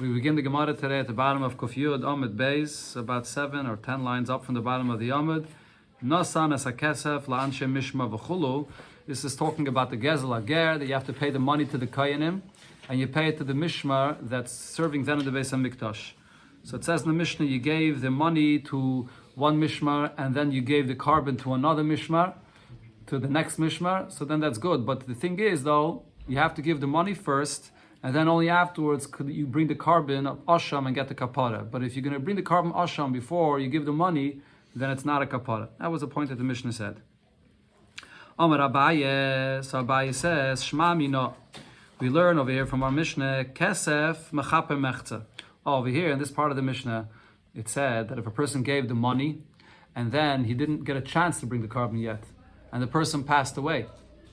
We begin the Gemara today at the bottom of Kuf Yud Amud Beis, about 7 or 10 lines up from the bottom of the Amud. Nasan es hakesef la'anshe mishma v'chulu. This is talking about the gezel ager, that you have to pay the money to the koyanim, and you pay it to the mishmar that's serving then in the Beis HaMikdash. So it says in the Mishnah, you gave the money to one mishmar, and then you gave the carbon to another mishmar, to the next mishmar, so then that's good. But the thing is, though, you have to give the money first, and then only afterwards could you bring the carbon of Asham and get the kapara. But if you're going to bring the carbon Asham before you give the money, then it's not a kapara. That was the point that the Mishnah said. Amar Abaye, so Abaye says, Shma Mino. We learn over here from our Mishnah, Kesef Mechaper Mechza. Over here in this part of the Mishnah, it said that if a person gave the money, and then he didn't get a chance to bring the carbon yet, and the person passed away,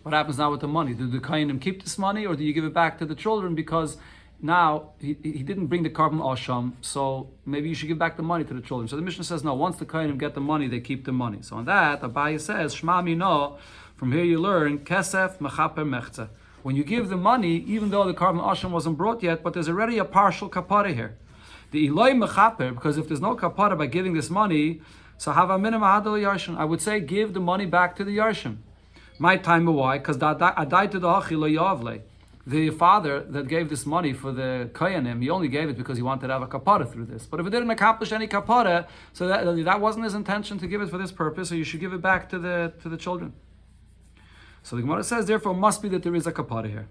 what happens now with the money? Do the Kohanim keep this money, or do you give it back to the children because now he didn't bring the carbon Asham, so maybe you should give back the money to the children. So the Mishnah says, no, once the Kohanim get the money, they keep the money. So on that, Abaye says, Shma Mino, from here you learn, Kesef Mechaper Mechza. When you give the money, even though the carbon Asham wasn't brought yet, but there's already a partial kapara here. The Eloi Mechaper, because if there's no kapara by giving this money, so have a minimum hadal yarshim. I would say give the money back to the yarshim. My time, why? Because the father that gave this money for the koyanim, he only gave it because he wanted to have a kapara through this. But if it didn't accomplish any kapara, so that wasn't his intention to give it for this purpose, so you should give it back to the children. So the Gemara says, therefore, it must be that there is a kapara here.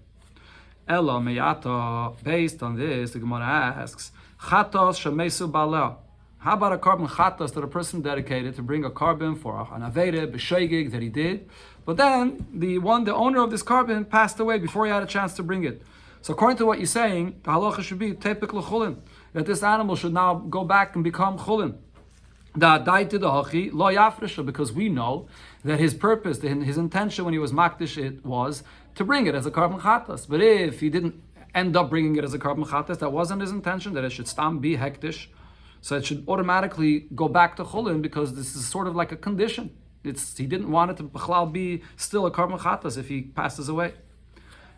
Ella meyata. Based on this, the Gemara asks, chatos shemesu baleh. How about a carbon chatas that a person dedicated to bring a carbon for an aveda b'sheigig that he did, but then the owner of this carbon passed away before he had a chance to bring it. So according to what you're saying, the halacha should be tepik l'chulin, that this animal should now go back and become chulin. Because we know that his purpose, his intention when he was makdish it was to bring it as a carbon chatas. But if he didn't end up bringing it as a carbon chatas, that wasn't his intention, that it should stam be hektish. So it should automatically go back to chulin because this is sort of like a condition. He didn't want it to be still a carbon chatas if he passes away.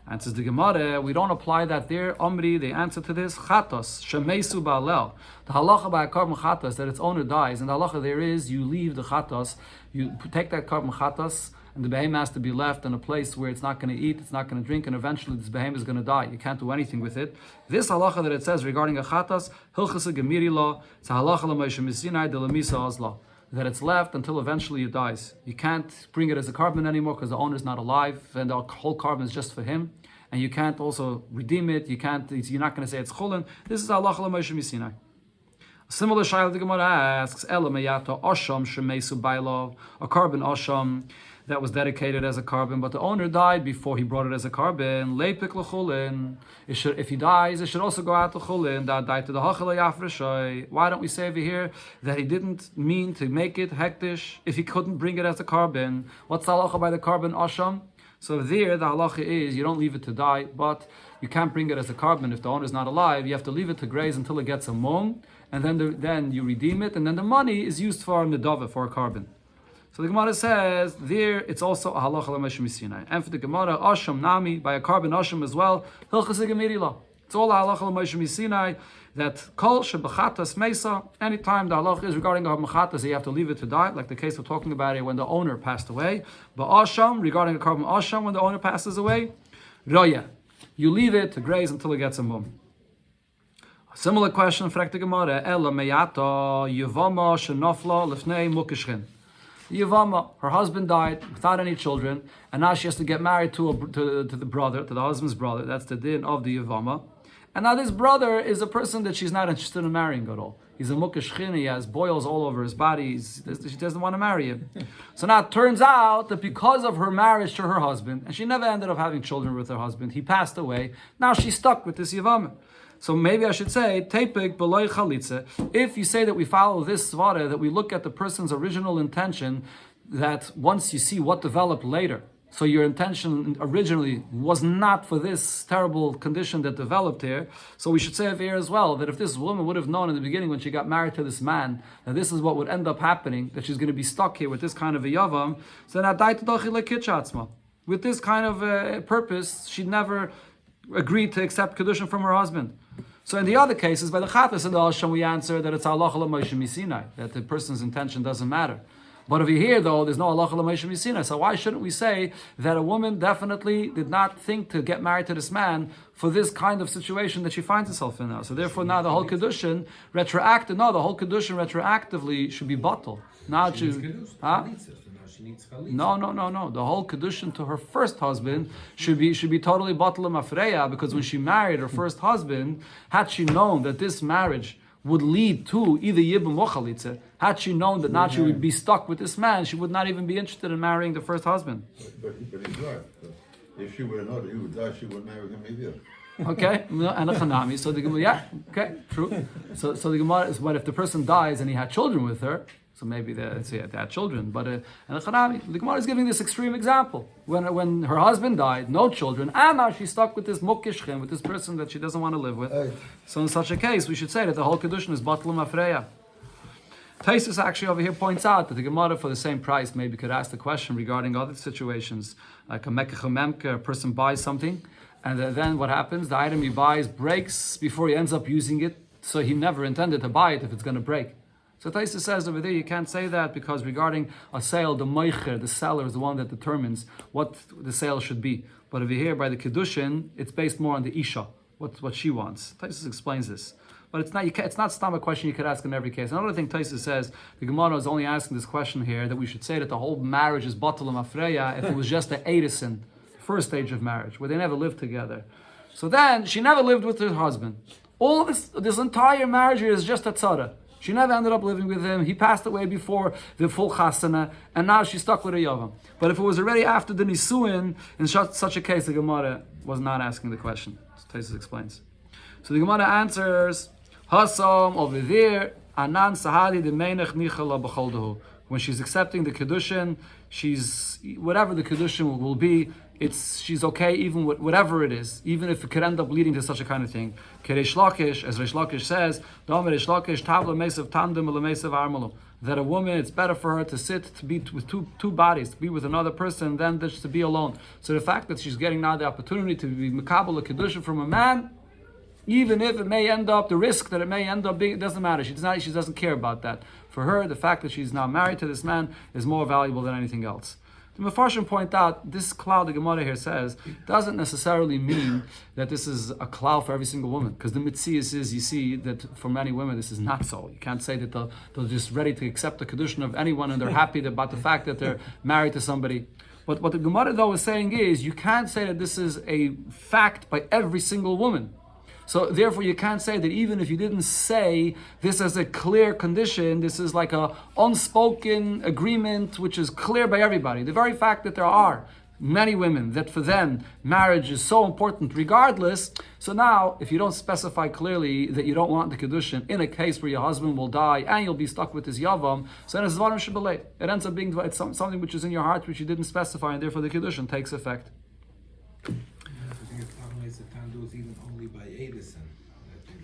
Answers the Gemara, we don't apply that there. Omri, the answer to this, chatos, shemesu ba'alel. The halacha by a carbon chatas, that its owner dies, and the halacha there is, you leave the chatos, you take that carbon chatas, and the behemoth has to be left in a place where it's not going to eat, it's not going to drink, and eventually this behemoth is going to die. You can't do anything with it. This halacha that it says regarding a chatas, hilchasa gemiri law, it's a halacha l'moshe misinai de l'misa azla, that it's left until eventually it dies. You can't bring it as a carbon anymore because the owner's not alive, and the whole carbon is just for him. And you can't also redeem it. You're not going to say it's chulin. This is halacha l'moshe misinai. A similar shayla the Gemara asks, Ela meyato asham shemesu bailov, a carbon asham that was dedicated as a carbon, but the owner died before he brought it as a carbon. Leipik l'chulin. If he dies, it should also go out to chulin. That died to the hachel yafreshay. Why don't we say over here that he didn't mean to make it hektish if he couldn't bring it as a carbon? What's the halacha by the carbon asham? So there, the halacha is you don't leave it to die, but you can't bring it as a carbon if the owner is not alive. You have to leave it to graze until it gets a mum, and then you redeem it, and then the money is used for a nedava, for a carbon. So the Gemara says there it's also a halacha l'moshe misinai, and for the Gemara asham nami by a carbon asham as well hilchas gemirila. It's all a halacha l'moshe misinai that kol shebechatas mesa. Anytime the halacha is regarding a mechatas, you have to leave it to die, like the case we're talking about here when the owner passed away. But asham regarding a carbon asham when the owner passes away, roya, you leave it to graze until it gets a mum. A similar question for the Gemara, ela meyata yevama shenofla lefnei mukishchin. Yevama, her husband died without any children, and now she has to get married to the brother, to the husband's brother. That's the din of the Yevama. And now this brother is a person that she's not interested in marrying at all. He's a mukashchin, he has boils all over his body, she doesn't want to marry him. So now it turns out that because of her marriage to her husband, and she never ended up having children with her husband, he passed away, now she's stuck with this Yevama. So maybe I should say, tepik b'loy chalitza. If you say that we follow this svara, that we look at the person's original intention, that once you see what developed later, so your intention originally was not for this terrible condition that developed here, so we should say over here as well, that if this woman would have known in the beginning when she got married to this man, that this is what would end up happening, that she's going to be stuck here with this kind of a yavam, so then with this kind of purpose, she'd never agreed to accept kedushin from her husband. So in the other cases, by the Chatas and the Asham, we answer that it's halacha l'Moshe Misinai, that the person's intention doesn't matter. But over here, though, there's no halacha l'Moshe Misinai. So why shouldn't we say that a woman definitely did not think to get married to this man for this kind of situation that she finds herself in now? So therefore, now the whole kedushin retroactively should be bottled. Now she needs No. The whole kedushin to her first husband should be totally bottled mafreya, because when she married her first husband, had she known that this marriage would lead to either yibum or chalitza, had she known that now she would be stuck with this man, she would not even be interested in marrying the first husband. But he's right. If she would have known that he would die, she wouldn't marry him either. Okay, and a chanami. So the Gemara, true. So the Gemara is, what if the person dies and he had children with her? So maybe they had children, but and a chanami. The Gemara is giving this extreme example when her husband died, no children, and now she's stuck with this mukishchem, with this person that she doesn't want to live with. So in such a case, we should say that the whole kedushin is batlum afreya. Taisus actually over here points out that the Gemara, for the same price, maybe could ask the question regarding other situations, like a mekach, a person buys something, and then what happens? The item he buys breaks before he ends up using it, so he never intended to buy it if it's going to break. So Taisa says over there, you can't say that, because regarding a sale, the moicher, the seller, is the one that determines what the sale should be. But over here, by the kedushin, it's based more on the isha, what she wants. Taisa explains this. But it's not a question you could ask in every case. Another thing Taisa says, the Gemara is only asking this question here, that we should say that the whole marriage is batal mafreya if it was just the edison, first stage of marriage, where they never lived together. So then, she never lived with her husband. All this entire marriage is just a tzara. She never ended up living with him. He passed away before the full chasana, and now she's stuck with a yavam. But if it was already after the nisuin, in such a case, the Gemara was not asking the question. So Taisus explains. So the Gemara answers, Hasam over there, Anan Sahadi de Meinach Nichala B'choldahu. When she's accepting the kedushin, she's whatever the kedushin will be. She's okay even with whatever it is, even if it could end up leading to such a kind of thing. Reish Lakish, as Reish Lakish says, that a woman, it's better for her to sit, to be with two bodies, to be with another person, than just to be alone. So the fact that she's getting now the opportunity to be mekabel a kedusha from a man, even if it may end up, the risk that it may end up being, it doesn't matter. She doesn't care about that. For her, the fact that she's now married to this man is more valuable than anything else. The Mefarshim point out, this klal the Gemara here says, doesn't necessarily mean that this is a klal for every single woman. Because the mitzias is, you see, that for many women this is not so. You can't say that they're just ready to accept the kedushin of anyone and they're happy about the fact that they're married to somebody. But what the Gemara though is saying is, you can't say that this is a fact by every single woman. So therefore you can't say that even if you didn't say this as a clear condition, this is like a unspoken agreement which is clear by everybody. The very fact that there are many women that for them marriage is so important regardless, so now if you don't specify clearly that you don't want the kedushin in a case where your husband will die and you'll be stuck with his yavam, so then it's zvarim shebelei. It ends up being something which is in your heart which you didn't specify, and therefore the kedushin takes effect.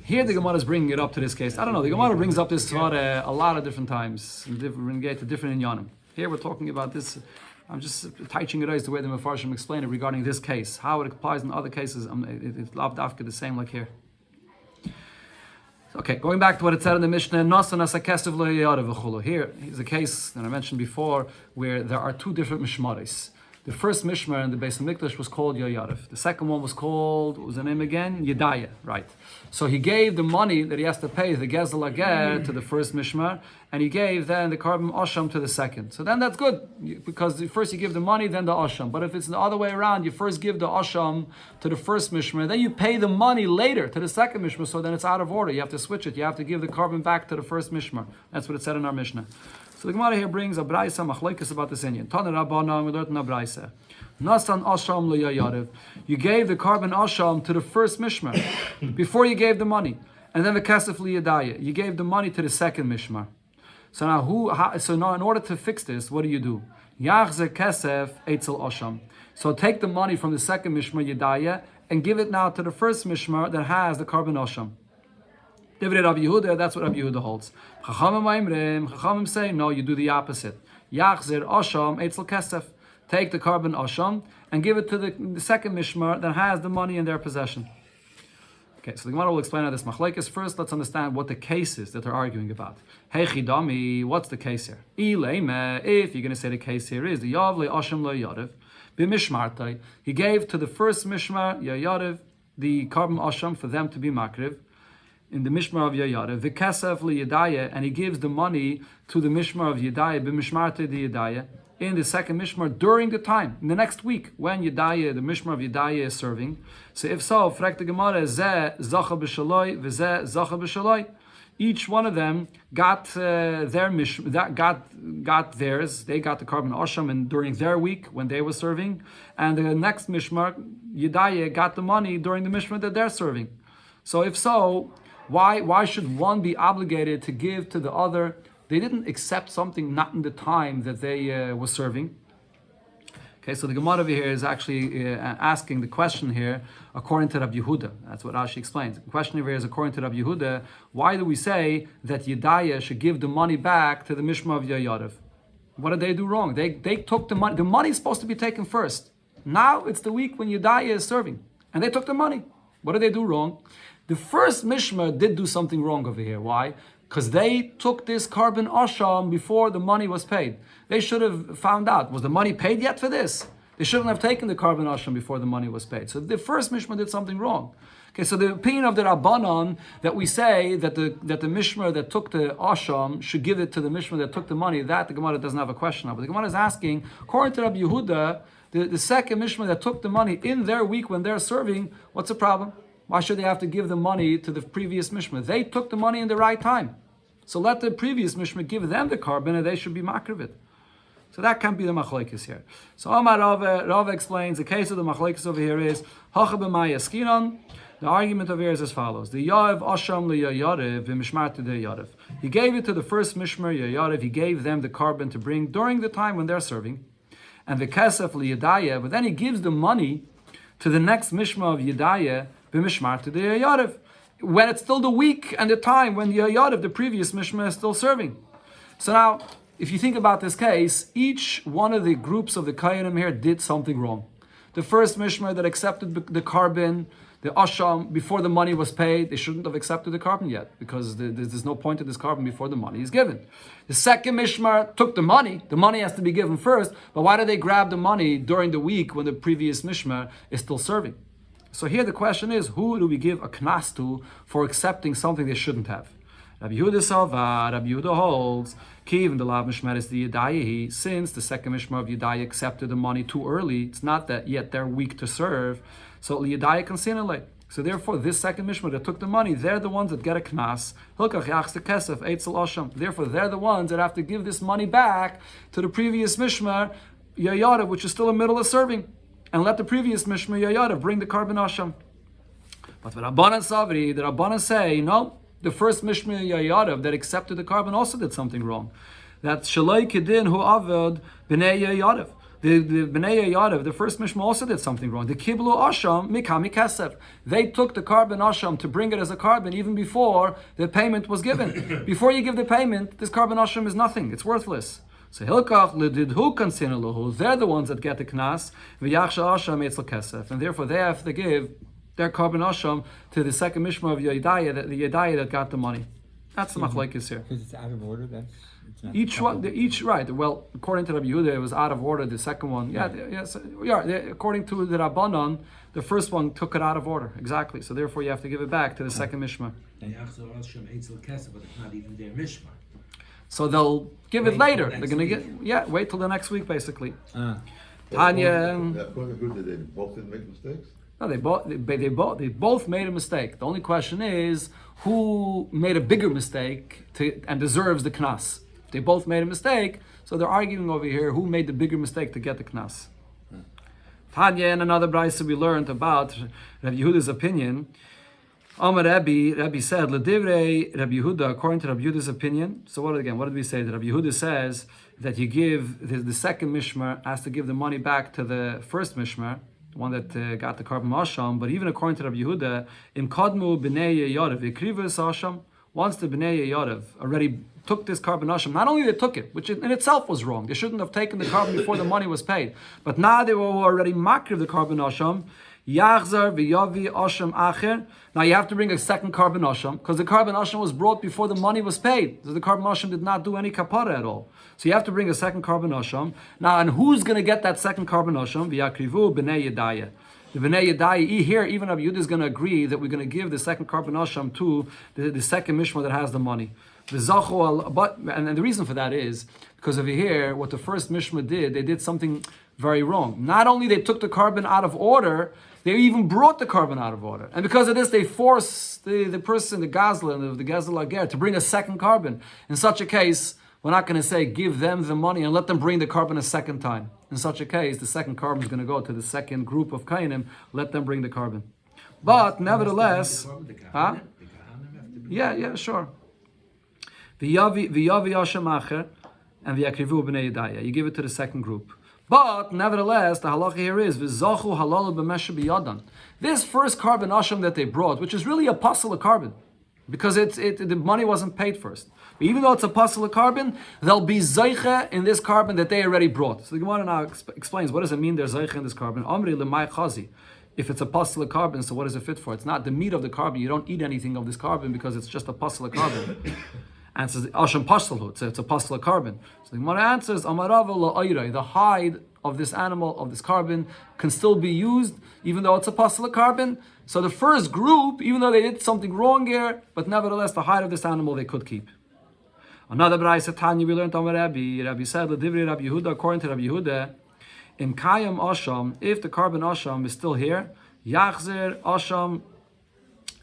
Here the Gemara is bringing it up to this case. I don't know, the Gemara brings up this Svara a lot of different times, and get to different inyanim. Here we're talking about this, I'm just teaching it as the way the Mefarshim explain it regarding this case. How it applies in other cases, it's lavdafka the same like here. Okay, going back to what it said in the Mishnah, here is a case that I mentioned before where there are two different mishmaris. The first mishmar in the Beis Hamikdash was called Yoyarif. The second one was called, what was the name again? Yedaya, right. So he gave the money that he has to pay, the Gezel Ager, to the first mishmar, and he gave then the Karban Asham to the second. So then that's good, because first you give the money, then the Asham. But if it's the other way around, you first give the Asham to the first mishmar, then you pay the money later to the second mishmar, so then it's out of order. You have to switch it. You have to give the Karban back to the first mishmar. That's what it said in our Mishnah. So the Gemara here brings a braisa machlokes about this inyan. Tana Rabbanan, we learned in a braisa. Nasan asham lo yayarev. You gave the Karban asham to the first mishmar before you gave the money, and then the kesef liyadaya. You gave the money to the second mishmar. So now in order to fix this, what do? Yachze kesef eitzel asham. So take the money from the second mishmar yadaya and give it now to the first mishmar that has the Karban asham. That's what Rabbi Yehuda holds. Chachamim say, no, you do the opposite. Yachzer asham eitzel kesef. Take the Karban asham and give it to the second mishmar that has the money in their possession. Okay, so the Gemara will explain how this machlekes. First, let's understand what the case is that they're arguing about. Hey chidami, what's the case here? If you're going to say the case here is the Yavle Asham Lo Yarev b'mishmartai. He gave to the first mishmar Yayarev the carbon asham for them to be makriv in the mishmar of Yayarev. V'kasef liyadaya, and he gives the money to the mishmar of Yadaya b'mishmartai the Yadaya in the second mishmar during the time, in the next week, when Yedaya, the mishmar of Yedaya is serving. So if so, frek the Gemara, zeh zacha b'shaloi, v'zeh zacha b'shaloi. Each one of them got their got theirs. They got the carbon asham and during their week when they were serving, and the next mishmar Yedaya got the money during the mishmar that they're serving. So if so, why should one be obligated to give to the other? They didn't accept something not in the time that they were serving. Okay, so the Gemara over here is actually asking the question here according to Rabbi Yehuda. That's what Rashi explains. The question over here is according to Rabbi Yehuda. Why do we say that Yedaya should give the money back to the Mishmar of Yayarev? What did they do wrong? They took the money. The money is supposed to be taken first. Now it's the week when Yedaya is serving, and they took the money. What did they do wrong? The first Mishmar did do something wrong over here. Why? Because they took this carbon asham before the money was paid. They should have found out, was the money paid yet for this? They shouldn't have taken the carbon asham before the money was paid. So the first mishmar did something wrong. Okay, so the opinion of the Rabbanon that we say that the mishmar that took the asham should give it to the mishmar that took the money, that the Gemara doesn't have a question of. But the Gemara is asking, according to Rabbi Yehuda, the second mishmar that took the money in their week when they're serving, what's the problem? Why should they have to give the money to the previous mishmar? They took the money in the right time. So let the previous mishmar give them the carbon and they should be makrivit. So that can't be the machlekes here. So Amar Rava explains the case of the machlekes over here is hacha b'maya skinon. The argument over here is as follows: the Yav Asham liYayarev v'mishmarti deYarev. He gave it to the first mishmar Yayarev. He gave them the carbon to bring during the time when they're serving, and the kesef liYadaya. But then he gives the money to the next mishmar of Yadaya v'mishmarti deYayarev, when it's still the week and the time when the Yayarev, the previous mishmar, is still serving. So now, if you think about this case, each one of the groups of the Kayanim here did something wrong. The first mishmar that accepted the carbon, the asham, before the money was paid, they shouldn't have accepted the carbon yet, because there's no point to this carbon before the money is given. The second mishmar took the money has to be given first, but why did they grab the money during the week when the previous mishmar is still serving? So here the question is, who do we give a knas to for accepting something they shouldn't have? Rabbi Yehuda Salva, Rabbi Yehuda holds, Kiv the Lav Mishmer is the Yedaya, since the second Mishmer of Yedaya accepted the money too early, it's not that yet they're weak to serve, so Yedaya can sinulate. So therefore, this second Mishmer that took the money, they're the ones that get a knas. Therefore, they're the ones that have to give this money back to the previous Mishmer, Yayarev, which is still in the middle of serving, and let the previous Mishmar Yayarev bring the carbon asham. But with Rabbanan Savri, the Rabbanan say, no, the first Mishmar Yayarev that accepted the carbon also did something wrong. That Shalai Kedin hu Avod B'nei Yayarev. The B'nei Yayarev, the first Mishmar also did something wrong. The Kiblu Asham Mikami Kesef. They took the carbon asham to bring it as a carbon even before the payment was given. Before you give the payment, this carbon asham is nothing, it's worthless. So Hilkach Lididhu Kansinulahu, they're the ones that get the knas, V'yachsha Asham Eitzel Kesef, and therefore they have to give their carbon asham to the second mishmar of Yedaya, the Yedaya that got the money. That's the machlekes here. Because it's out of order, Each right. Well, according to Rabbi Yehuda, it was out of order. The second one, according to the Rabbanon, the first one took it out of order. Exactly. So therefore, you have to give it back to the second mishmar. But it's not even their mishmar. So they'll give it later. They're going to get, wait till the next week, basically. Tanya. They both didn't make mistakes? No, they both made a mistake. The only question is, who made a bigger mistake and deserves the knas? They both made a mistake, so they're arguing over here who made the bigger mistake to get the knas. Tanya, in another brayso we learned about Rabbi Yehuda's opinion. Amar Rabbi said, L'divrei Rabbi Yehuda, according to Rabbi Yehuda's opinion. So what did we say? That Rabbi Yehuda says that you give, the second mishmar has to give the money back to the first mishmar, the one that got the carbon asham. But even according to Rabbi Yehuda, Im kadmu b'nei Yayarev yikrivus asham, once the b'nei Yayarev already took this carbon asham, not only they took it, which in itself was wrong, they shouldn't have taken the carbon before the money was paid, but now they were already makriv the carbon asham, Yachzar v'yavi asham acher. Now you have to bring a second carbon asham, because the carbon asham was brought before the money was paid. So the carbon asham did not do any kapara at all. So you have to bring a second carbon asham. Now, and who's going to get that second carbon asham? V'yakrivu b'nei yedaya. The b'nei yedaya, here, even Rabbi Yehuda is going to agree that we're going to give the second carbon asham to the second mishmar that has the money. And the reason for that is because over here, what the first mishmar did, they did something very wrong. Not only they took the carbon out of order, they even brought the carbon out of order. And because of this, they forced the person, the gazlan, the gazal ager, to bring a second carbon. In such a case, we're not going to say give them the money and let them bring the carbon a second time. In such a case, the second carbon is going to go to the second group of kainim, let them bring the carbon. But nevertheless, yeah, sure. V'yavi Hashem acher and v'yakrivu b'nei yedaya. You give it to the second group. But nevertheless, the halacha here is v'zachu halal b'meshe b'yadan. This first carbon asham that they brought, which is really a pasala carbon, because the money wasn't paid first. But even though it's a pasala carbon, they'll be zeiche in this carbon that they already brought. So the Gemara now explains what does it mean they're zeiche in this carbon. Amri l'may chazi. If it's a pasala carbon, so what is it fit for? It's not the meat of the carbon. You don't eat anything of this carbon because it's just a pasala carbon. And it says Asham Pashalhu, it's a pasla carbon. So the Gemara answers, Amarava la'ayrai, the hide of this animal, of this carbon, can still be used, even though it's a pasla carbon. So the first group, even though they did something wrong here, but nevertheless the hide of this animal they could keep. Another Braisa Tanya we learned on Rabbi. Rabbi said, L'divri Rabbi Yehuda, according to Rabbi Yehuda, in Kayam Asham, if the carbon Asham is still here, Yachzer Asham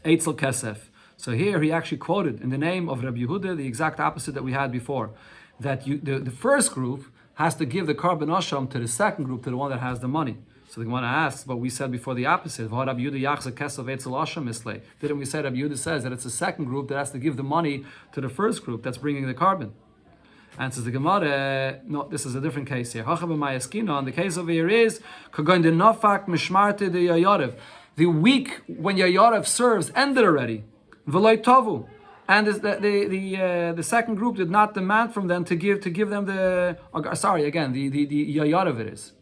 Eitzel Kesef. So here he actually quoted in the name of Rabbi Yehuda the exact opposite that we had before, that the first group has to give the carbon asham to the second group, to the one that has the money. So the Gemara asks, but we said before the opposite. Didn't we say Rabbi Yehuda says that it's the second group that has to give the money to the first group that's bringing the carbon? And says the Gemara, no, this is a different case here. The case over here is the week when Yayarev serves ended already. And the second group did not demand from them to give them the Yayarev it is.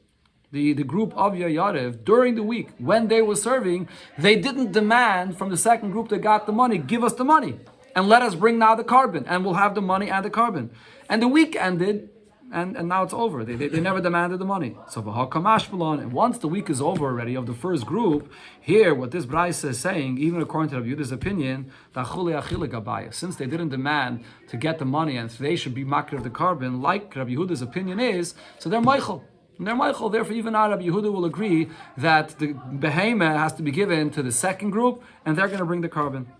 The group of Yayarev during the week when they were serving, they didn't demand from the second group that got the money, give us the money and let us bring now the carbon and we'll have the money and the carbon. And the week ended and now it's over. They never demanded the money. So and once the week is over already of the first group, here what this Braisa is saying, even according to Rabbi Yehuda's opinion, since they didn't demand to get the money and they should be makir of the carbon, like Rabbi Yehuda's opinion is, so they're Michael. And they're Michael, therefore even now Rabbi Yehuda will agree that the behemah has to be given to the second group and they're going to bring the carbon.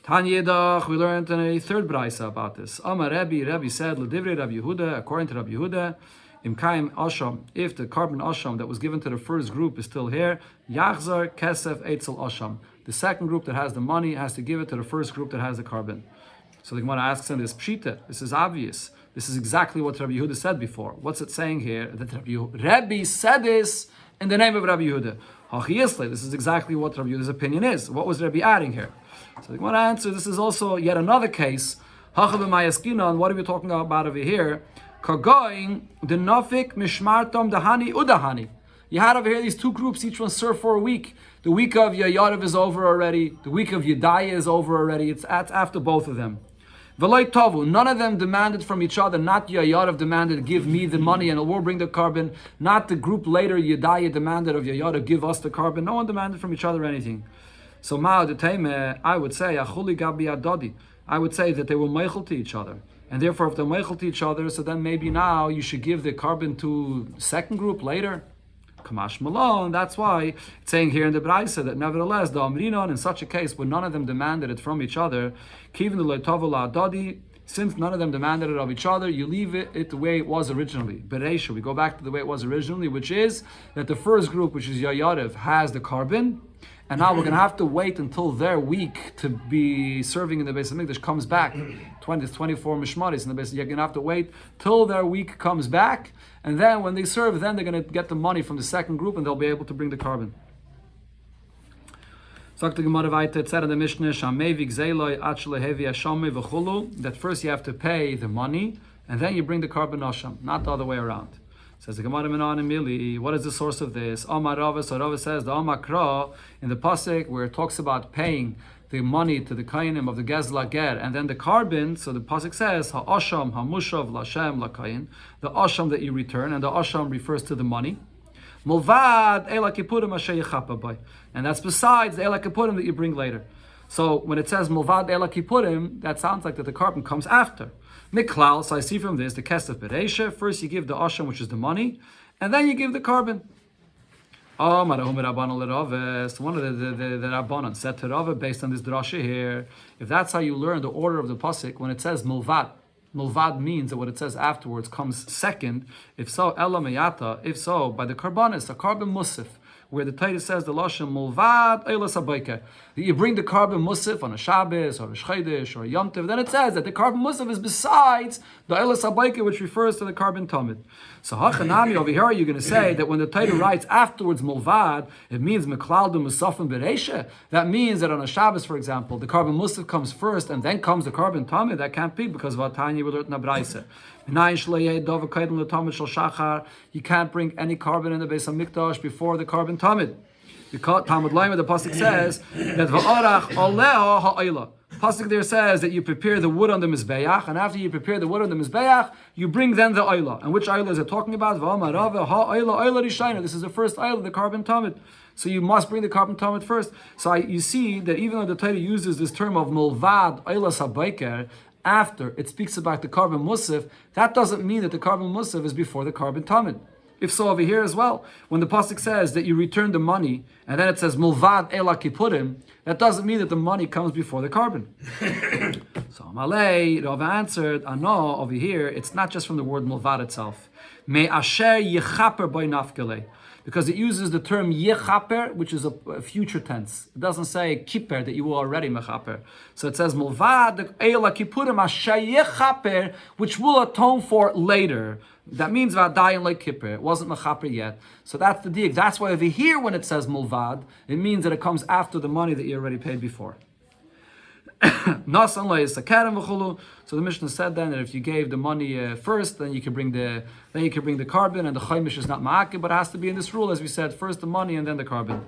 Tanya, we learned in a third braysa about this. Amar Rabbi said, L'divrei Rabbi Yehuda, according to Rabbi Yehuda, Imkaim Asham, if the carbon Asham that was given to the first group is still here, Yachzar Kesef Eitzel Asham. The second group that has the money has to give it to the first group that has the carbon. So the Gemara asks him this pshita. This is obvious. This is exactly what Rabbi Yehuda said before. What's it saying here? That Rabbi said this in the name of Rabbi Yehuda. This is exactly what Rabbi Yehuda's opinion is. What was Rabbi adding here? So the Gemara answers, this is also yet another case. And what are we talking about over here? Kagoin, the Nafik, Mishmartom, Dahani, Udahani. You had over here these two groups, each one served for a week. The week of Yayarev is over already. The week of Yedaya is over already. It's after both of them. V'loi tovu, none of them demanded from each other. Not Yayarev demanded, give me the money and we'll bring the carbon. Not the group later, Yedaya demanded of Yayarev, give us the carbon. No one demanded from each other anything. So Ma'od Teime, I would say, Achuli Gabi Adodi. I would say that they were meichel to each other. And therefore, if they're meichel to each other, so then maybe now you should give the carbon to second group later. Kamash Malone, that's why it's saying here in the Braisa that nevertheless, the Amrinon, in such a case where none of them demanded it from each other, Kivin the Leitovala Adodi, since none of them demanded it of each other, you leave it the way it was originally. Bereisha, we go back to the way it was originally, which is that the first group, which is Yayarev, has the carbon. And now we're going to have to wait until their week to be serving in the Beis HaMikdash comes back. 24 mishmaris in the Beis. You're going to have to wait till their week comes back. And then when they serve, then they're going to get the money from the second group and they'll be able to bring the carbon. Sagt the Gemara weiter, it said in the Mishnah, that first you have to pay the money and then you bring the carbon asham, not the other way around. Says the Gemara Menon and Mili, what is the source of this? Amar Rava, so Rava says the Amakra in the pasuk where it talks about paying the money to the kainim of the gezla ger, and then the carbon. So the pasuk says ha'asham hamushav lashem lakayin, the asham that you return, and the asham refers to the money. Mulvad ela kipurim asher yechapa bay, and that's besides the ela kipurim that you bring later. So when it says mulvad ela kipurim, that sounds like that the carbon comes after. Miklal, so I see from this the kesef bereisha. First you give the asham, which is the money, and then you give the carbon. Oh, one of the Rabbanan said to Rava based on this drasha here, if that's how you learn the order of the pasuk, when it says mulvad means that what it says afterwards comes second. If so, ela meyata. If so, by the karbanis, a carbon musif, where the Torah says the lashon mulvad eilas habayker, that you bring the carbon musif on a Shabbos or a Chodesh or a Yom Tov, then it says that the carbon musif is besides the eilas habayker, which refers to the carbon tamid. So hachanami over here, you're going to say that when the Torah writes afterwards mulvad, it means meklaldu musafim bereisha. That means that on a Shabbos, for example, the carbon musif comes first and then comes the carbon tamid. That can't be, because vatanya we learned in Abraisa. You can't bring any carbon in the Beis Hamikdash before the carbon tamid. Because Talmud Laima, the pasuk says that va'arach oleo ha'ila. Pasuk there says that you prepare the wood on the mizbeach, and after you prepare the wood on the mizbeach, you bring then the oila. And which oila is it talking about? This is the first oila, the carbon tamid. So you must bring the carbon tamid first. So you see that even though the Torah uses this term of mulvad oila sabayker, after it speaks about the carbon musaf, that doesn't mean that the carbon musaf is before the carbon tamid. If so, over here as well, when the pasuk says that you return the money, and then it says mulvad ela kipurim, that doesn't mean that the money comes before the carbon. So Amalei, Rava answered, no, over here, it's not just from the word mulvad itself. Me asher yechaper by nafkele. Because it uses the term yechaper, which is a future tense. It doesn't say kiper, that you will already mechaper. So it says mulvad ela kipurim asher yechaper, which will atone for later. That means vadayin like kippur. It wasn't mechaper yet. So that's the dig. That's why over here when it says mulvad, it means that it comes after the money that you already paid before. So the Mishnah said then that if you gave the money first, then you can bring the carbon, and the chaimish is not ma'akib, but it has to be in this rule, as we said, first the money and then the carbon.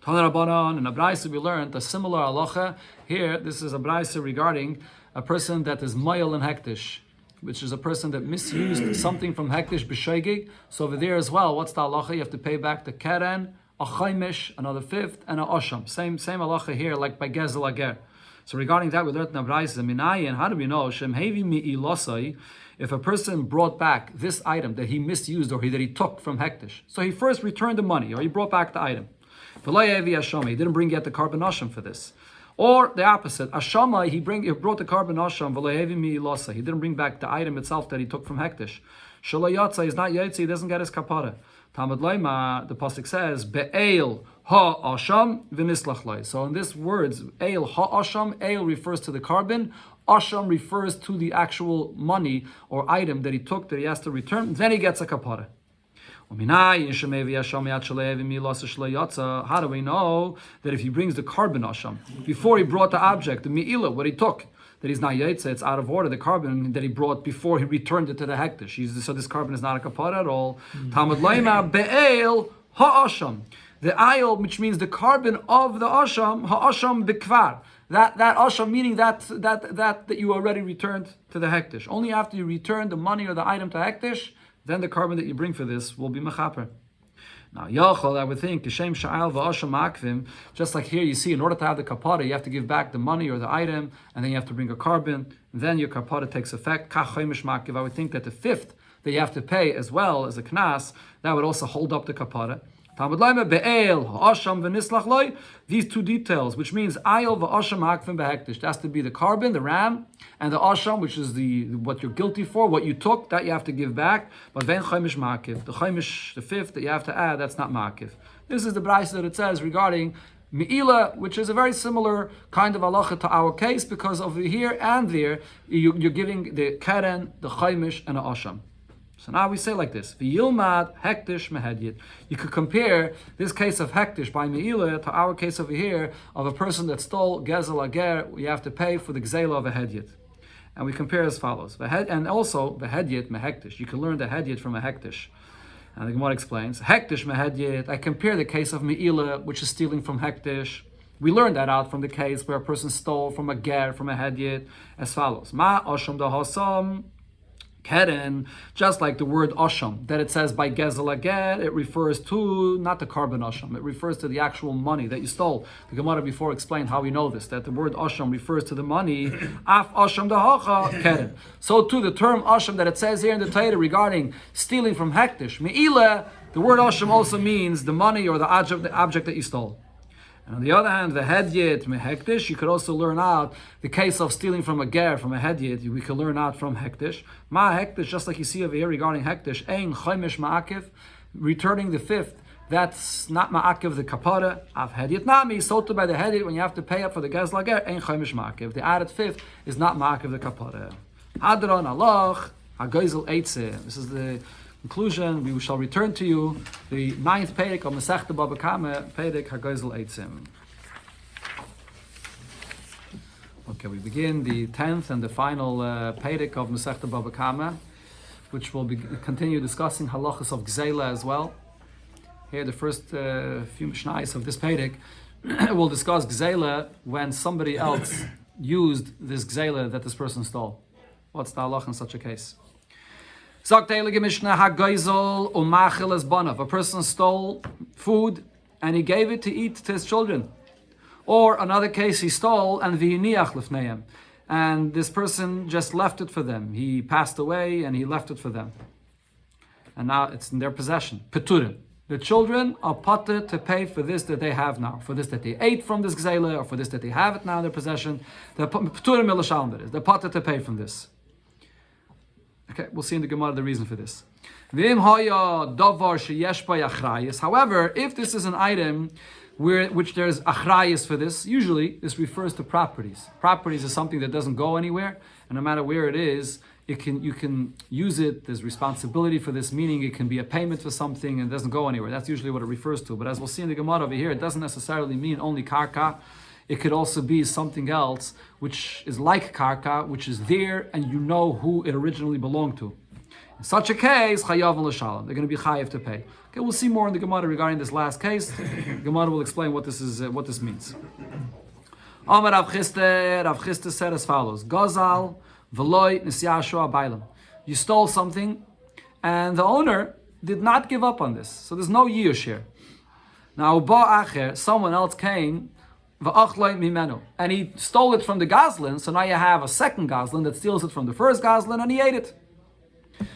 In Abraisa we learned a similar halacha. Here, this is a Abraisa regarding a person that is mayel and hektish, which is a person that misused something from hektish b'shoigig. So over there as well, what's the halacha? You have to pay back the keren, a chaimish, another fifth, and a osham. Same halacha here, like by gezel ager. So regarding that, we learned in Abraisa minayin. How do we know? Shem hevi mi ilosai. If a person brought back this item that he misused or that he took from hektish, so he first returned the money or he brought back the item. He didn't bring yet the carbon osham for this. Or the opposite, Ashama, he brought the carbon asham, he didn't bring back the item itself that he took from hektish. Shalayatza is not yotzi, he doesn't get his kapara. Talmud Laima, the pasuk says, Be'el ha-asham v'nislachlai. So in this words, Eil ha-asham, Eil refers to the carbon, asham refers to the actual money or item that he took that he has to return, then he gets a kapara. How do we know that if he brings the carbon asham before he brought the object, the mi'ila, what he took, that he's not yaitza, it's out of order, the carbon that he brought before he returned it to the hektish. So this carbon is not a kapara at all. Talmud Laima be'el ha'asham. The ayil, which means the carbon of the asham, ha'asham bikvar. That asham meaning that you already returned to the hektish. Only after you return the money or the item to hektish, then the carbon that you bring for this will be mechaper. Now, Yachol, I would think, Kishem Sha'al v'asham ma'akvim, just like here you see, in order to have the kapara, you have to give back the money or the item, and then you have to bring a carbon, and then your kapara takes effect. Kach chaimish ma'akiv, I would think that the fifth that you have to pay as well as a knas, that would also hold up the kapara. Talmud Laima be'el ha'asham v'nislach loy. These two details, which means ayil v'asham ha'akvim behektish. That has to be the carbon, the ram, and the asham, which is what you're guilty for, what you took, that you have to give back. But ven chaimish ma'akiv, the chaimish, the fifth that you have to add, that's not ma'akiv. This is the brayso that it says regarding mi'ila, which is a very similar kind of halacha to our case, because over here and there you're giving the keren, the chaimish, and the asham. So now we say like this: V'yilmad hektish mehedyet. You could compare this case of hektish by meila to our case over here of a person that stole gezel ager. You have to pay for the gzela of a hedyet. And we compare as follows. And also the hedyet mehektish. You can learn the hedyet from a hektish. And the Gemara explains, hektish mehedyet. I compare the case of meila, which is stealing from hektish. We learned that out from the case where a person stole from a ger, from a hedyet, as follows. Ma osham dahasam keren, just like the word osham, that it says by gezel ager, it refers to not the carbon osham, it refers to the actual money that you stole. The Gemara before explained how we know this, that the word osham refers to the money. Af osham dahacha keren. So too the term osham that it says here in the Torah regarding stealing from hektish, meila, the word osham also means the money or the object that you stole. And on the other hand, the hedyet mehektish, you could also learn out the case of stealing from a ger, from a hedyet, we could learn out from hektish. Ma hektish, just like you see over here regarding hektish, ein chaimish ma'akiv, returning the fifth, that's not ma'akiv the kapara, av hedyet nami, so too by the hedyet, when you have to pay up for the gezla ger, ein chaimish ma'akiv. The added fifth is not ma'akiv the kapara. Hadron aloch, hagoizel eitzeh. This is the conclusion. We shall return to you the 9th Perek of Masechta Bava Kama, Perek Hagoizel Eitzim. Okay, we begin the 10th and the final Perek of Masechta Bava Kama, which will continue discussing halachas of Gzeila as well. Here, the first few Mishnayos of this Perek will discuss Gzeila when somebody else used this Gzeila that this person stole. What's the halach in such a case? A person stole food and he gave it to eat to his children. Or another case, he stole and this person just left it for them. He passed away and he left it for them. And now it's in their possession. Peturim. The children are pater to pay for this that they have now, for this that they ate from this gzeila, or for this that they have it now in their possession. They're peturim milashal, that is. They're pater to pay from this. Okay, we'll see in the Gemara the reason for this. However, if this is an item which there's achrayis for this, usually this refers to properties. Properties is something that doesn't go anywhere, and no matter where it is, you can use it. There's responsibility for this, meaning it can be a payment for something and it doesn't go anywhere. That's usually what it refers to. But as we'll see in the Gemara over here, it doesn't necessarily mean only karka. It could also be something else which is like karka, which is there and you know who it originally belonged to. In such a case, chayav l'shalom. They're going to be chayav to pay. Okay, we'll see more in the Gemara regarding this last case. The Gemara will explain what this is, what this means. Amar Rav Chisda said as follows: Gazal v'loy nisyashu abaylam. You stole something, and the owner did not give up on this, so there's no yush here. Now, ba'acher, someone else came. And he stole it from the Goslin, so now you have a second Goslin that steals it from the first Goslin and he ate it.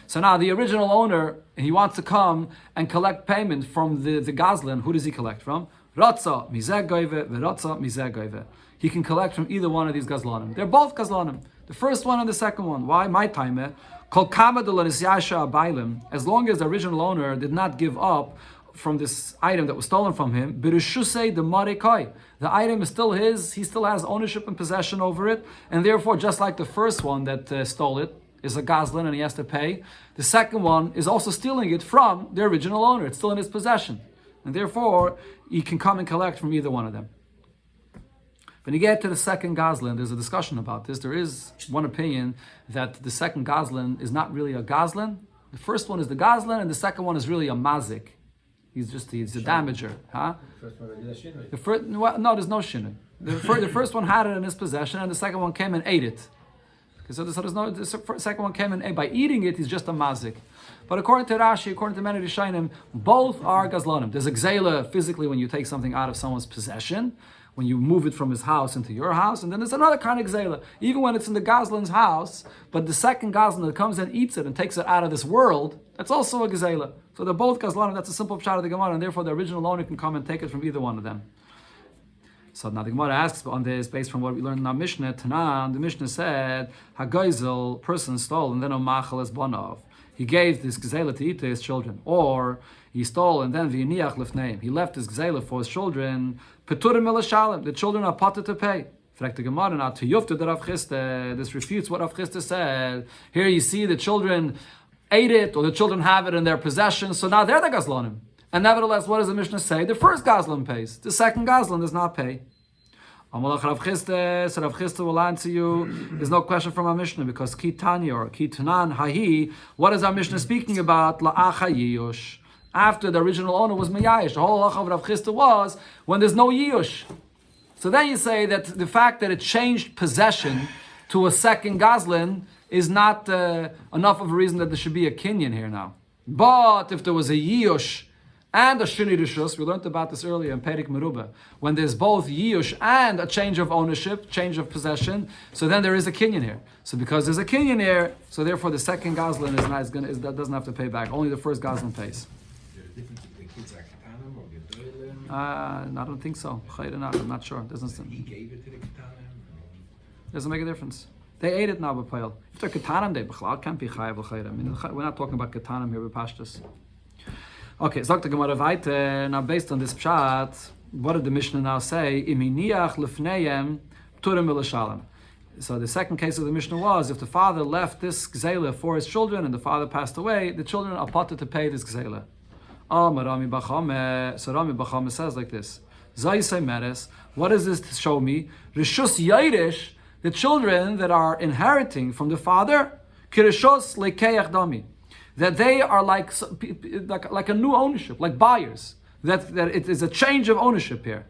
So now the original owner, he wants to come and collect payment from the Goslin. Who does he collect from? Ratza mizeh goyve v'ratza mizeh goyve. He can collect from either one of these Gazlanim. They're both Gazlanim. The first one and the second one. Why? My time. Kol kama de l'nisyasha abaylim. As long as the original owner did not give up from this item that was stolen from him, b'rishusei the marekai. The item is still his. He still has ownership and possession over it, and therefore, just like the first one that stole it is a Goslin and he has to pay, the second one is also stealing it from the original owner. It's still in his possession, and therefore he can come and collect from either one of them. When you get to the second Goslin, there's a discussion about this. There is one opinion that the second Goslin is not really a Goslin. The first one is the Goslin, and the second one is really a mazik. He's a damager, huh? No, there's no shinui. The first one had it in his possession, and the second one came and ate it. So there's no. The second one came and ate. By eating it, he's just a mazik. But according to Rashi, according to many Rishonim, both are gazlanim. There's a gzeila physically when you take something out of someone's possession, when you move it from his house into your house, and then there's another kind of gzeila, even when it's in the gazlin's house, but the second gazlan that comes and eats it and takes it out of this world, that's also a gzeila. So they're both gazlanim. That's a simple pshat of the Gemara, and therefore the original owner can come and take it from either one of them. So now the Gemara asks on this, based from what we learned in our Mishnah, Tanan, the Mishnah said, Hagoizel, person stole, and then Omachal es Bonov. He gave this gzeila to eat to his children. Or he stole and then V'yiniach lifneim. He left his gzeila for his children. Peturim elashalim. The children are pater to pay. Fragt the Gemara now to Yufta the Rav Chisda. This refutes what Rav Chisda said. Here you see the children ate it, or the children have it in their possession, so now they're the gazlanim. And nevertheless, what does the Mishnah say? The first gazlan pays. The second gazlan does not pay. Amalach Rav Chisda, so Rav Chisda will answer you, there's no question from our Mishnah, because Ki Tanya or Ki Tanan Hahi, what is our Mishnah speaking about? La'acha Yiyush. After the original owner was Meyayish. The whole halacha of Rav Chisda was when there's no Yiyush. So then you say that the fact that it changed possession to a second Gazlan is not enough of a reason that there should be a Kinyan here now. But if there was a Yiyush and a Shini Rishus, we learned about this earlier in Perik Meruba, when there's both Yiyush and a change of ownership, change of possession, so then there is a Kinyan here. So because there's a Kinyan here, so therefore the second Gazlan doesn't have to pay back. Only the first Gazlan pays. I don't think so. I'm not sure. He gave it to the Ketanim. Doesn't make a difference. They ate it now, B'Payel. If they're Ketanim, they can't be Chayav L'Chayra. I mean, we're not talking about Ketanim here, B'Pashtus. Okay, sagt the Gemara weiter. Now, based on this pshat, what did the Mishnah now say? Iminiach lefneyem turim v'lashalem. So the second case of the Mishnah was, if the father left this gzela for his children and the father passed away, the children are potter to pay this gzela. So Rami Bachame says like this. Zaysay Meres, what does this show me? Rishus Yairish, the children that are inheriting from the father, Kirishos Lekeach Dami, that they are like a new ownership, like buyers. That it is a change of ownership here.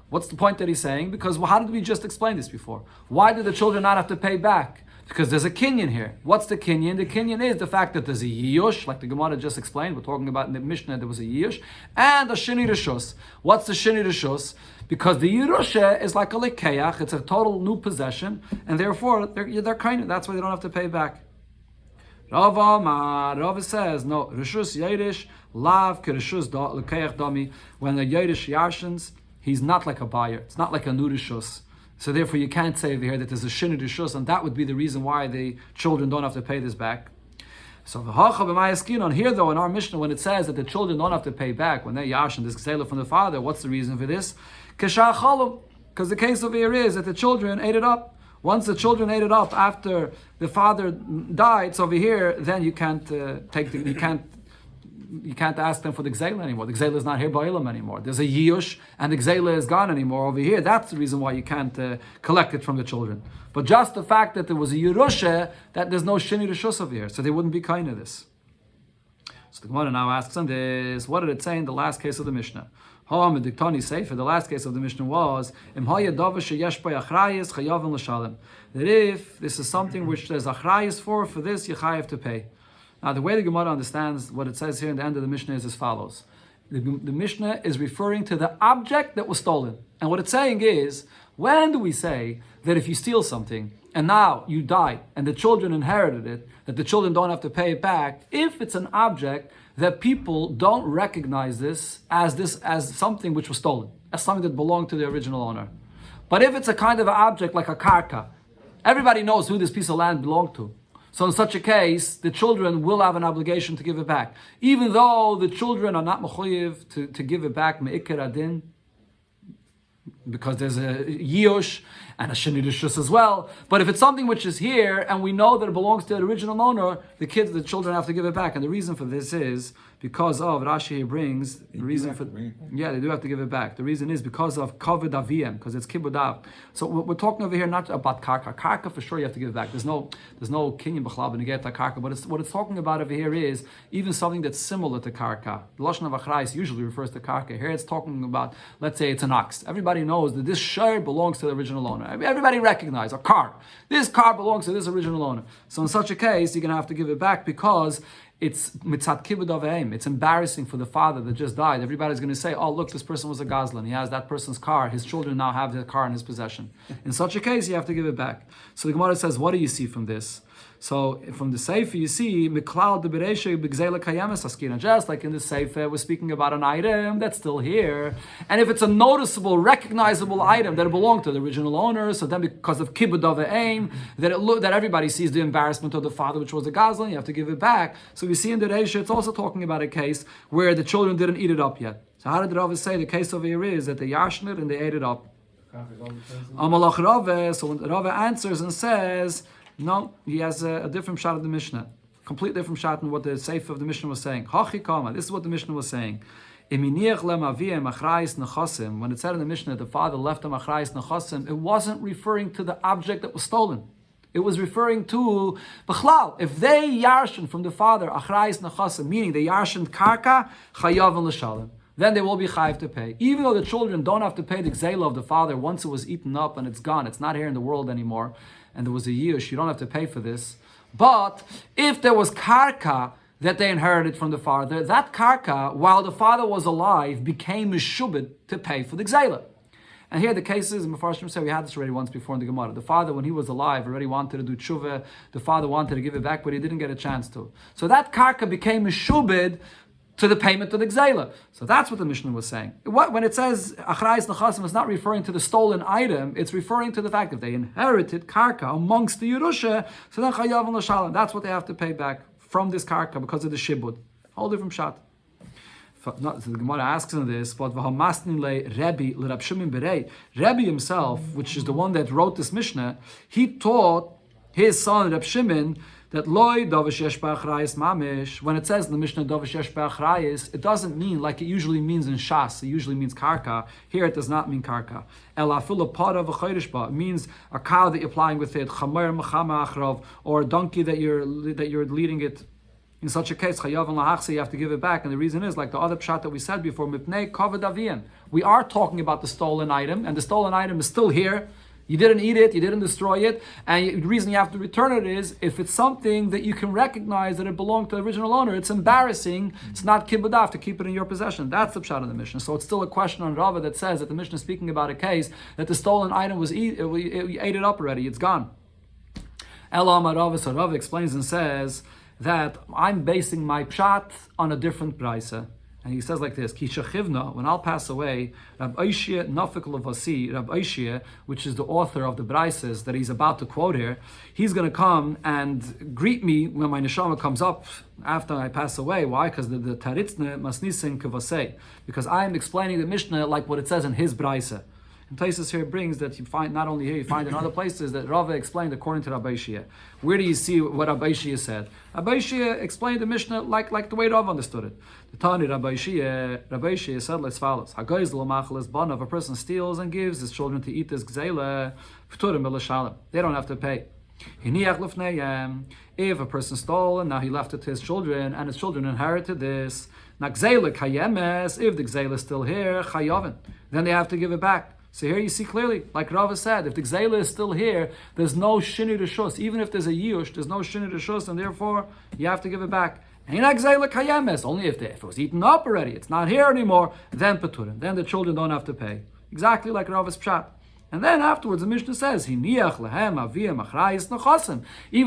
What's the point that he's saying? Because how did we just explain this before? Why did the children not have to pay back? Because there's a kinyan here. What's the kinyan? The kinyan is the fact that there's a yiyush, like the Gemara just explained. We're talking about in the Mishnah there was a yiyush, and a shini rishus. What's the shini rishus? Because the yirusha is like a lekeach, it's a total new possession, and therefore they're kind of, that's why they don't have to pay back. Rava says, no, rishus yirish, lav kerishus lekeach dami. When the yirish yarshins, he's not like a buyer. It's not like a new rishus. So therefore you can't say over here that there's a shinu rishus, and that would be the reason why the children don't have to pay this back. So the hacha b'mayaskin on here though in our Mishnah, when it says that the children don't have to pay back when they yashin this gzela from the father, what's the reason for this? Because the case over here is that the children ate it up. Once the children ate it up after the father died, so over here then you can't you can't ask them for the gzela anymore. The gzela is not here by Ilam anymore. There's a yiyush, and the gzela is gone anymore over here. That's the reason why you can't collect it from the children. But just the fact that there was a yerusha, that there's no shini rishus over here, so they wouldn't be kind of this. So the Gemara now asks on this, what did it say in the last case of the Mishnah? The last case of the Mishnah was that if this is something which there's achrayis for this you have to pay. Now, the way the Gemara understands what it says here in the end of the Mishnah is as follows. The Mishnah is referring to the object that was stolen. And what it's saying is, when do we say that if you steal something and now you die and the children inherited it, that the children don't have to pay it back, if it's an object that people don't recognize this as something which was stolen, as something that belonged to the original owner. But if it's a kind of an object like a karka, everybody knows who this piece of land belonged to. So in such a case, the children will have an obligation to give it back. Even though the children are not mechuyev to give it back me'ikar adin, because there's a yiyush and a sheni rishus as well. But if it's something which is here and we know that it belongs to the original owner, the children have to give it back. And the reason for this is because of, Rashi here brings, the reason for, yeah, they do have to give it back. The reason is because of kavod aviyem, because it's kibbud. So we're talking over here not about karka. Karka for sure you have to give it back. There's no kinyan b'chlal b'neget karka. But what it's talking about over here is even something that's similar to karka. The lashon of achrayis usually refers to karka. Here it's talking about, let's say it's an ox. Everybody knows that this share belongs to the original owner. Everybody recognizes a car. This car belongs to this original owner. So in such a case, you're going to have to give it back because it's mitzat kibud aveim. It's embarrassing for the father that just died. Everybody's going to say, oh, look, this person was a gazlan. He has that person's car. His children now have the car in his possession. In such a case, you have to give it back. So the Gemara says, what do you see from this? So from the Sefer, you see, miklal de bereisha b'gzela kayemes askina. Just like in the Sefer, we're speaking about an item that's still here. And if it's a noticeable, recognizable item that belonged to the original owner, so then because of kibud aveim, that everybody sees the embarrassment of the father, which was the gazlan, you have to give it back. So we see in the Reisha, it's also talking about a case where the children didn't eat it up yet. So how did the Rava say the case over here is that they yashin it and they ate it up? Amalach Rava, so when Rava answers and says, no, he has a different shot of the Mishnah. Completely different shot than what the Sefer of the Mishnah was saying. Bava Kama, this is what the Mishnah was saying. When it said in the Mishnah that the father left him achrayis nechasim, it wasn't referring to the object that was stolen. It was referring to b'chlal. If they yarshin from the father achrayis nechasim, meaning they yarshin karka, chayav and l'shalem, then they will be chayiv to pay. Even though the children don't have to pay the gzeila of the father once it was eaten up and it's gone, it's not here in the world anymore, and there was a yish, you don't have to pay for this. But if there was karka that they inherited from the father, that karka, while the father was alive, became mishubed to pay for the gzeila. And here the case is, Mefarshim say, we had this already once before in the Gemara. The father, when he was alive, already wanted to do tshuva. The father wanted to give it back, but he didn't get a chance to. So that karka became mishubed to the payment of the gzeila. So that's what the Mishnah was saying. When it says achrayis nechasim, it's not referring to the stolen item, it's referring to the fact that they inherited karka amongst the Yerusha, so then chayav and l'shalom. That's what they have to pay back from this karka because of the shibud. Whole different shot. So the Gemara asks in this, but Rebbe himself, which is the one that wrote this Mishnah, he taught his son Reb Shimon that loy davish yesh ba'achrayis mamish. When it says in the Mishnah davish yesh ba'achrayis, it doesn't mean like it usually means in Shas. It usually means karka. Here it does not mean karka. El afilu para v'chayrish ba. It means a cow that you're plying with it, chamer mechama achrav, or a donkey that you're leading it. In such a case, chayav and lahachse, you have to give it back. And the reason is, like the other pshat that we said before, mipnei kavod aviyim. We are talking about the stolen item, and the stolen item is still here. You didn't eat it, you didn't destroy it, and the reason you have to return it is if it's something that you can recognize that it belonged to the original owner. It's embarrassing. It's not kibbudaf to keep it in your possession. That's the pshat of the Mishnah. So it's still a question on Rava that says that the Mishnah is speaking about a case that the stolen item was we ate it up already. It's gone. Elam Rava, so Rava explains and says that I'm basing my pshat on a different brisa. And he says like this, Ki shechivna, when I'll pass away, Rab Oishia Nafik Lavasi, Rab Oishia, which is the author of the brises that he's about to quote here, he's going to come and greet me when my neshama comes up after I pass away. Why? Because the taritzne masnisin kavasei. Because I am explaining the Mishnah like what it says in his brisa. And Taisus here brings that you find, not only here, you find in other places that Rava explained according to Rabbi Shia. Where do you see what Rabbi Shia said? Rabbi Shia explained the Mishnah like the way Rava understood it. The Tani Rabbi Shia said as follows: Hagoyz l'machal banav, a person steals and gives his children to eat this gzeila, p'turim b'lashalem. They don't have to pay. If a person stole and now he left it to his children, and his children inherited this, if the gzeila is still here, chayavin, then they have to give it back. So here you see clearly, like Rava said, if the gzeila is still here, there's no shini reshus. Even if there's a yush, there's no shini reshus, and therefore you have to give it back. Only if it was eaten up already, it's not here anymore, then peturim. Then the children don't have to pay. Exactly like Rava's pshat. And then afterwards the Mishnah says, even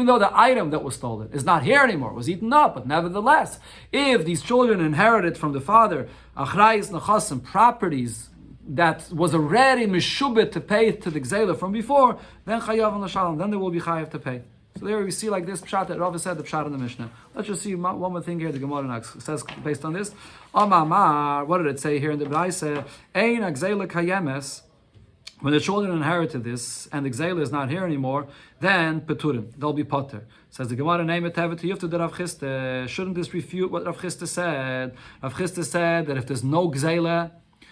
though the item that was stolen is not here anymore, was eaten up, but nevertheless, if these children inherited from the father achrayis nechasim, properties that was already mishubet to pay to the gzeila from before, then chayav and l'shalom, then they will be chayav to pay. So there we see like this pshat that Rava said, the pshat in the Mishnah. Let's just see one more thing here. The Gemara says based on this. Amamar, what did it say here in the Braise? Ein gzeila kayemes. When the children inherited this and the gzeila is not here anymore, then peturim, they'll be potter. Says the Gemara, name it have it to the Rav Chisda. Shouldn't this refute what Rav Chisda said? Rav Chisda said that if there's no gzeila,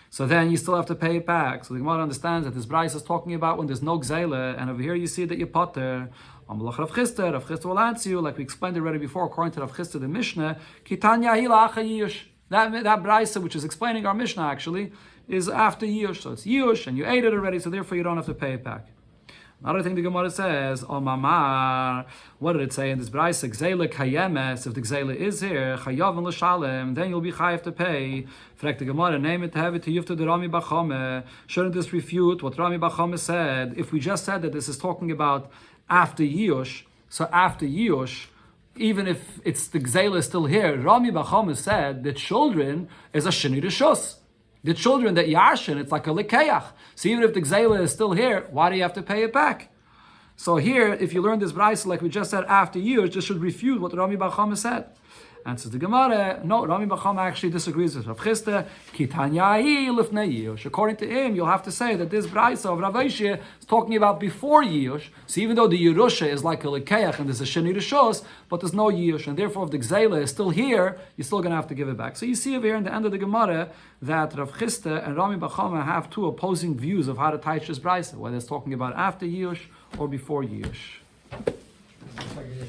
so then you still have to pay it back. So the Gemara understands that this Bryce is talking about when there's no gzeila, and over here you see that you're potter. Rav Chisda will answer you, like we explained already before, according to Rav Chisda the Mishnah, Kitanya hila acha yush. That Bryce, which is explaining our Mishnah actually, is after yush. So it's yush, and you ate it already, so therefore you don't have to pay it back. Another thing the Gemara says, Mamar, what did it say in this Bryce? Gzeila kayemes, if the gzeila is here, chayav and l'shalem, then you'll be chayav to pay. Frek the Gemara, name it to have it to yufta the Rami Bachame. Shouldn't this refute what Rami Bachame said? If we just said that this is talking about after Yush, so after Yush, even if it's the gzeila is still here, Rami Bachame said that children is a sheni reshus. The children that yarshin, it's like a lekeach. So even if the gzeila is still here, why do you have to pay it back? So here, if you learn this brayso, like we just said, after years, this should refute what Rami Bar Chama said. Answers the Gemara, no, Rami Bava Kama actually disagrees with Rav Chisda. Kitanyahi lifnei Yush. According to him, you'll have to say that this Braisa of Rav Aishia is talking about before Yush. So even though the Yerusha is like a Lekeach and there's a Sheni Rishos, but there's no Yush, and therefore if the Gzeila is still here, you're still going to have to give it back. So you see over here in the end of the Gemara that Rav Chisda and Rami Bava Kama have two opposing views of how to teach this Braisa, whether it's talking about after Yush or before Yush.